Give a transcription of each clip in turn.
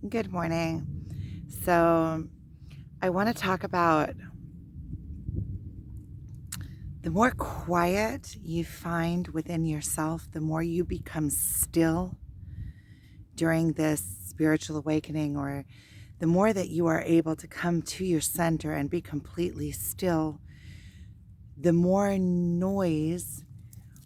Good morning. So, I want to talk about the more quiet you find within yourself, the more you become still during this spiritual awakening, or the more that you are able to come to your center and be completely still, the more noise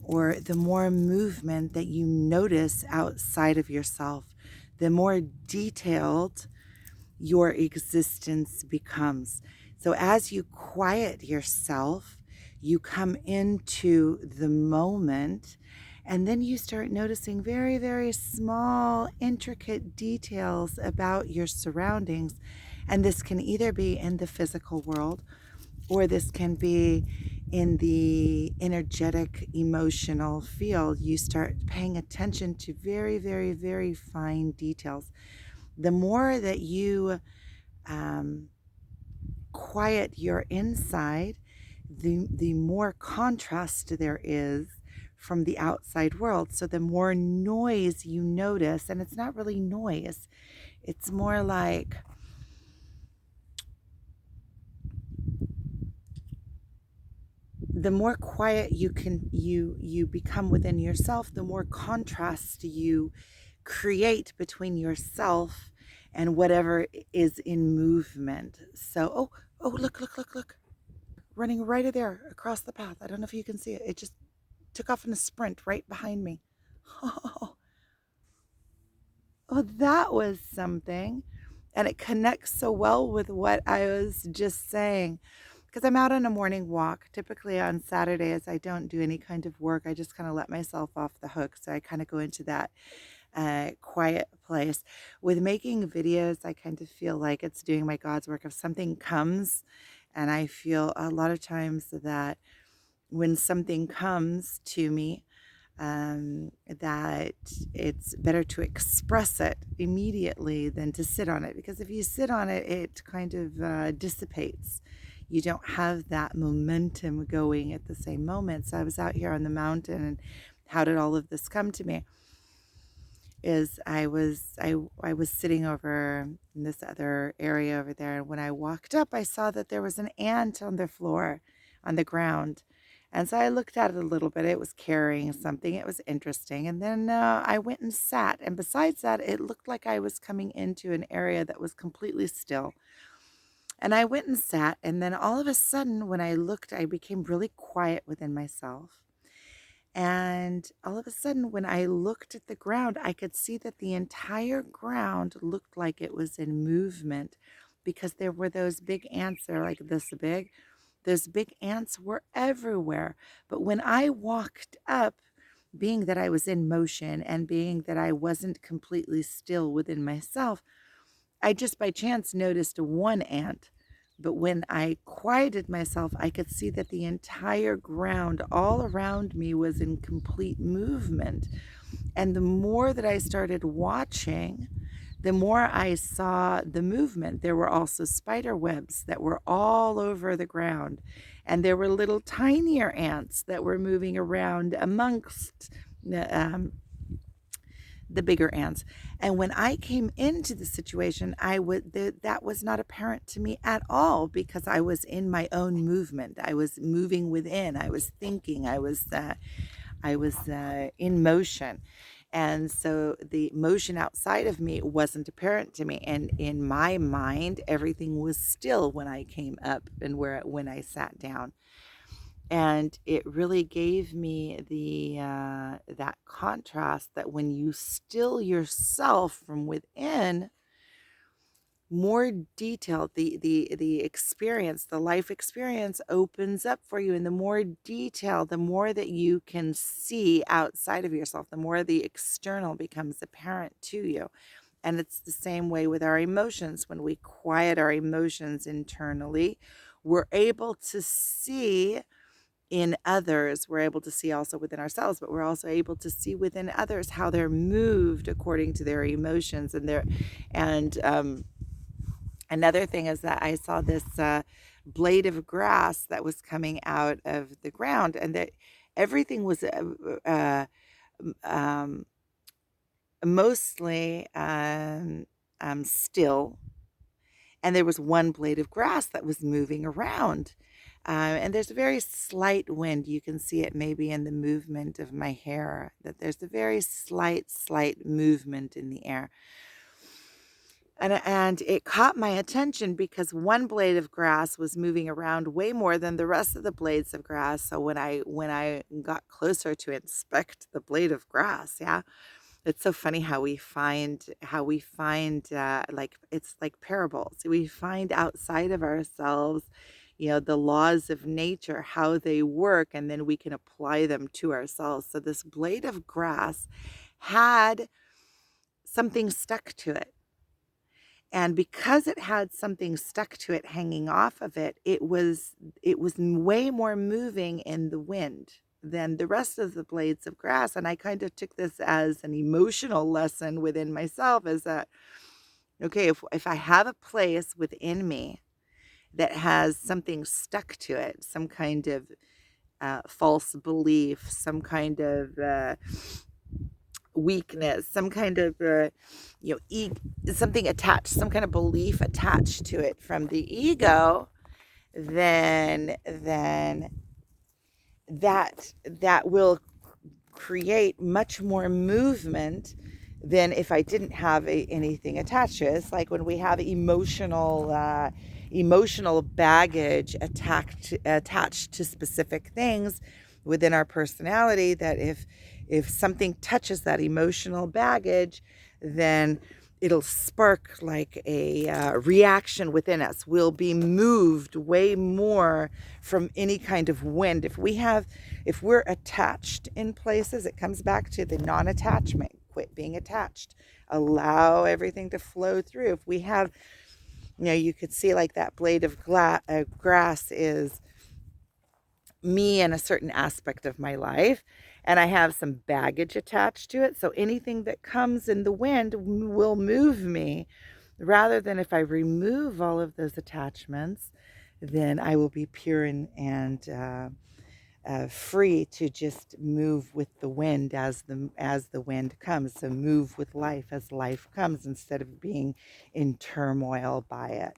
or the more movement that you notice outside of yourself, the more detailed your existence becomes. So as you quiet yourself, you come into the moment, and then you start noticing very, very small, intricate details about your surroundings. And this can either be in the physical world, or this can be in the energetic, emotional field. You start paying attention to very, very, very fine details. The more that you um, quiet your inside, the more contrast there is from the outside world. So the more noise you notice, and it's not really noise, it's more like the more quiet you become within yourself, the more contrast you create between yourself and whatever is in movement. So, oh, look, running right there across the path. I don't know if you can see it. It just took off in a sprint right behind me. Oh, that was something. And it connects so well with what I was just saying. Because I'm out on a morning walk. Typically on Saturdays, I don't do any kind of work. I just kind of let myself off the hook. So I kind of go into that quiet place. With making videos, I kind of feel like it's doing my God's work. If something comes, and I feel a lot of times that when something comes to me, that it's better to express it immediately than to sit on it. Because if you sit on it, it kind of dissipates. You don't have that momentum going at the same moment. So I was out here on the mountain, and how did all of this come to me? Is I was sitting over in this other area over there, and when I walked up, I saw that there was an ant on the floor, on the ground. And so I looked at it a little bit. It was carrying something. It was interesting. And then I went and sat. And besides that, it looked like I was coming into an area that was completely still. And I went and sat. And then all of a sudden, when I looked, I became really quiet within myself. And all of a sudden, when I looked at the ground, I could see that the entire ground looked like it was in movement, because there were those big ants. They're like this big. Those big ants were everywhere. But when I walked up, being that I was in motion and being that I wasn't completely still within myself, I just by chance noticed one ant. But when I quieted myself, I could see that the entire ground all around me was in complete movement. And the more that I started watching, the more I saw the movement. There were also spider webs that were all over the ground. And there were little tinier ants that were moving around amongst the bigger ants. And when I came into the situation, that was not apparent to me at all, because I was in my own movement. I was moving within. I was thinking. I was in motion. And so the motion outside of me wasn't apparent to me. And in my mind, everything was still when I came up and when I sat down. And it really gave me the that contrast, that when you still yourself from within, more detail, the experience, the life experience opens up for you. And the more detail, the more that you can see outside of yourself, the more the external becomes apparent to you. And it's the same way with our emotions. When we quiet our emotions internally, we're able to see in others. We're able to see also within ourselves, but we're also able to see within others how they're moved according to their emotions and another thing is that I saw this blade of grass that was coming out of the ground, and that everything was um, mostly still, and there was one blade of grass that was moving around. And there's a very slight wind. You can see it maybe in the movement of my hair, that there's a very slight movement in the air. And it caught my attention because one blade of grass was moving around way more than the rest of the blades of grass. So when I got closer to inspect the blade of grass, yeah, it's so funny how we find like it's like parables. We find outside of ourselves, the laws of nature, how they work, and then we can apply them to ourselves. So this blade of grass had something stuck to it. And because it had something stuck to it hanging off of it, it was way more moving in the wind than the rest of the blades of grass. And I kind of took this as an emotional lesson within myself, is that okay, if I have a place within me that has something stuck to it, some kind of false belief, some kind of weakness, some kind of something attached, some kind of belief attached to it from the ego, then that will create much more movement than if I didn't have anything attached to it. It's like when we have emotional baggage attached to specific things within our personality, that if something touches that emotional baggage, then it'll spark like a reaction within us. We'll be moved way more from any kind of wind. If we're attached in places, it comes back to the non-attachment. Quit being attached. Allow everything to flow through. If we have, you could see like that blade of grass is me in a certain aspect of my life, and I have some baggage attached to it. So anything that comes in the wind will move me, rather than if I remove all of those attachments, then I will be pure and free to just move with the wind as the wind comes. So move with life as life comes, instead of being in turmoil by it.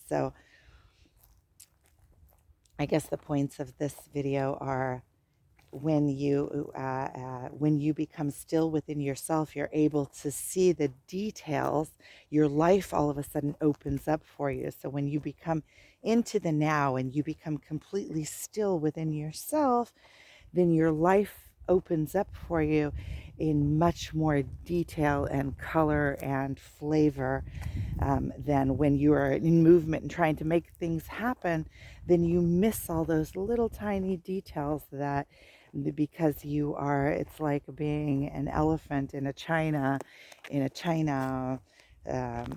So I guess the points of this video are, when you become still within yourself, you're able to see the details. Your life all of a sudden opens up for you. So when you become into the now and you become completely still within yourself, then your life opens up for you in much more detail and color and flavor, than when you are in movement and trying to make things happen. Then you miss all those little tiny details, that because it's like being an elephant in a china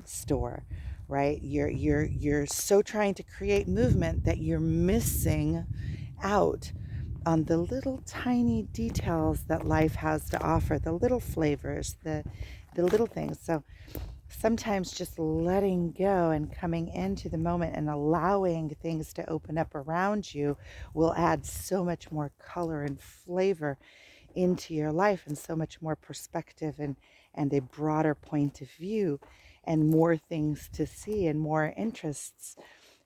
store, right? You're so trying to create movement that you're missing out on the little tiny details that life has to offer, the little flavors, the little things. So sometimes just letting go and coming into the moment and allowing things to open up around you will add so much more color and flavor into your life, and so much more perspective and a broader point of view, and more things to see and more interests.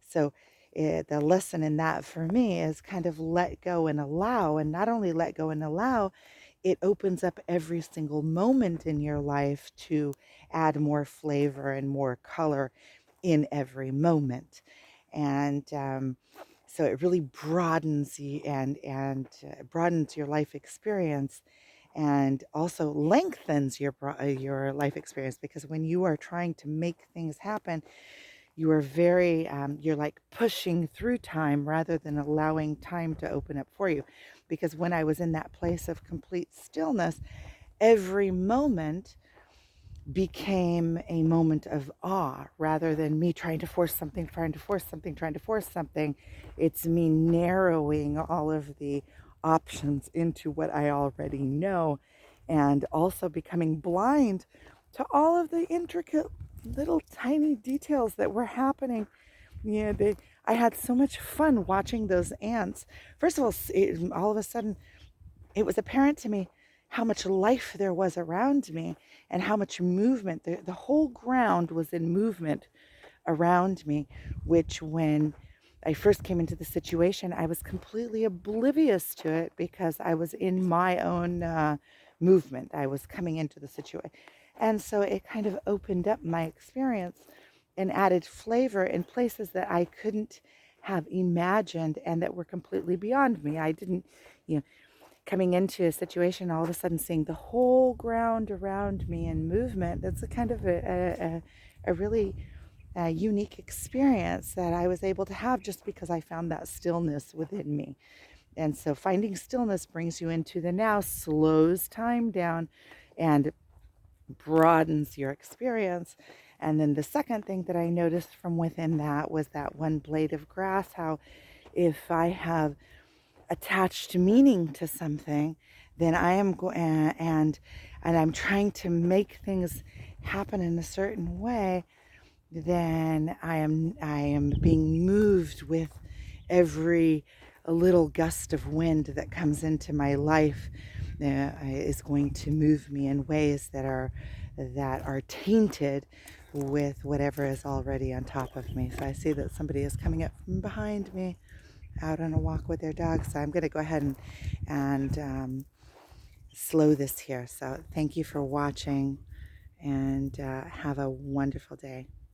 So the lesson in that for me is kind of let go and allow. And not only let go and allow, it opens up every single moment in your life to add more flavor and more color in every moment. And so it really broadens you and broadens your life experience, and also lengthens your life experience, because when you are trying to make things happen, you are you're like pushing through time rather than allowing time to open up for you. Because when I was in that place of complete stillness, every moment became a moment of awe, rather than me trying to force something, trying to force something. It's me narrowing all of the options into what I already know, and also becoming blind to all of the intricate little tiny details that were happening. I had so much fun watching those ants. First of all, all of a sudden, it was apparent to me, how much life there was around me and how much movement. The whole ground was in movement around me, which when I first came into the situation, I was completely oblivious to it because I was in my own movement. I was coming into the situation. And so it kind of opened up my experience and added flavor in places that I couldn't have imagined and that were completely beyond me. I didn't, you know, coming into a situation, all of a sudden seeing the whole ground around me in movement, that's a kind of a really unique experience that I was able to have just because I found that stillness within me. And so finding stillness brings you into the now, slows time down, and broadens your experience. And then the second thing that I noticed from within that was that one blade of grass, how if I have attached meaning to something, then I am and I'm trying to make things happen in a certain way, then I am being moved with every little gust of wind that comes into my life is going to move me in ways that are tainted with whatever is already on top of me. So I see that somebody is coming up from behind me out on a walk with their dog. So I'm going to go ahead and slow this here. So thank you for watching and have a wonderful day.